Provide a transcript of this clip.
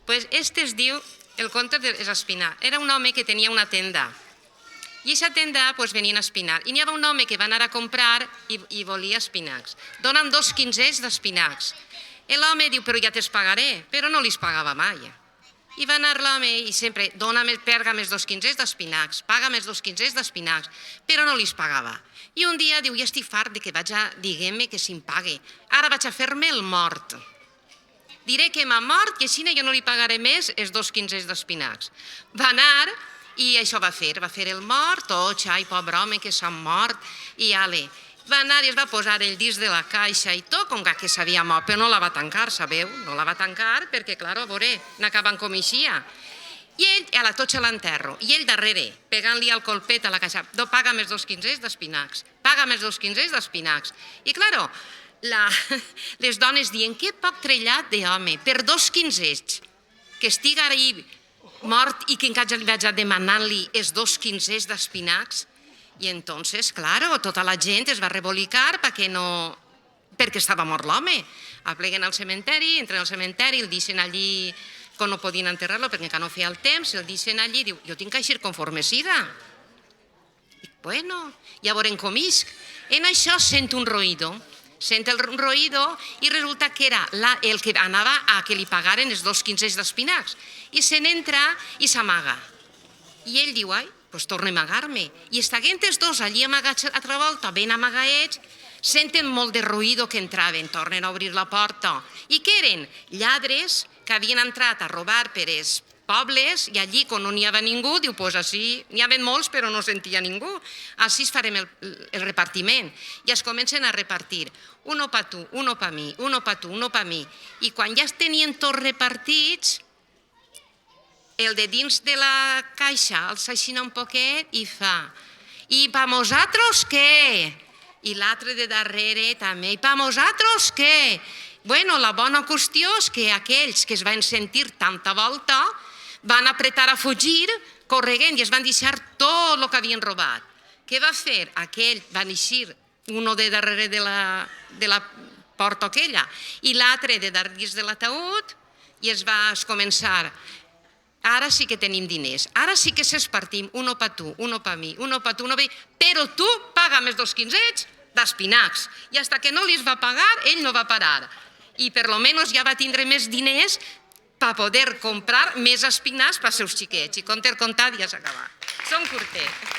Pues este es diu, el conte és espinar. Era un home que tenia una tenda. I a aquesta tenda venien a espinar. I n'hi havia un home que va anar a comprar i volia espinacs. Dona'm 2 quinzets d'espinacs. L'home diu, però ja te'ls pagaré, però no li pagava mai. I va anar l'home i sempre, paga'm els 2 quinzets d'espinacs, paga'm els 2 quinzets d'espinacs, però no li pagava. I un dia diu, ja estic fart de que vaig a, diguem-me que se'm pague. Ara vaig a fer-me el mort. Diré que m'ha mort i així jo no li pagaré més els 2 quinzets d'espinacs. Va anar i això va fer el mort, xai, pobre home que s'ha mort, i ale. Va anar i es va posar el disc de la caixa i tot, com que s'havia mort, però no la va tancar, sabeu? No la va tancar perquè, clar, a veure, n'acaben com eixia. I ell, a la totxa l'enterro, i ell darrere, pegant-li el colpet a la caixa, paga'm els 2 quinzets d'espinacs, paga'm els 2 quinzets d'espinacs. I, clar, les dones dient, que poc trellat d'home, per 2 quinzets, que estic ahí mort i que encara li vaig a demanar-li els 2 quinzets d'espinacs. I entonces, claro, tota la gent es va rebolicar perquè estava mort l'home. Apleguen al cementeri, entren al cementeri, el deixen allí, que no podien enterrar-lo perquè encara no feia el temps, el deixen allí i diu, jo tinc que eixir conforme siga. I bueno, ja veurem com isc. En això sent un ruïdo i resulta que era el que anava a que li pagaren els 2 quinzets d'espinacs. I se n'entra i s'amaga. I ell diu, ai, doncs torna a amagar-me. I estaven els dos allí amagats a altra volta, ben amagaets, senten molt de ruïdo que entraven, tornen a obrir la porta. I què eren? Lladres que havien entrat a robar per els pobles i allí, quan no n'hi havia ningú, diu, doncs així, n'hi havia molts però no sentia ningú. Així farem el repartiment. I es comencen a repartir. Uno pa tu, uno pa mi, uno pa tu, uno pa mi. I quan ja tenien tots repartits, el de dins de la caixa alça així un poquet i fa «I pa nosaltres què?» I l'altre de darrere també «I pa nosaltres què?» Bueno, la bona qüestió és que aquells que es van sentir tanta volta van apretar a fugir corregent i es van deixar tot el que havien robat. Què va fer? Aquell van eixir, uno de darrere de la porta aquella i l'altre de dins de l'ataúd i es va començar. Ara sí que tenim diners, ara sí que s'espartim, uno pa tu, uno pa mi, uno pa tu, uno pa mi, però tu paga'm els 2 quinzets d'espinacs. I fins que no li va pagar, ell no va parar. I per lo menos ja va tindre més diners per poder comprar més espinacs pels seus xiquets. I conte el contat ja s'ha acabat. Són curtet.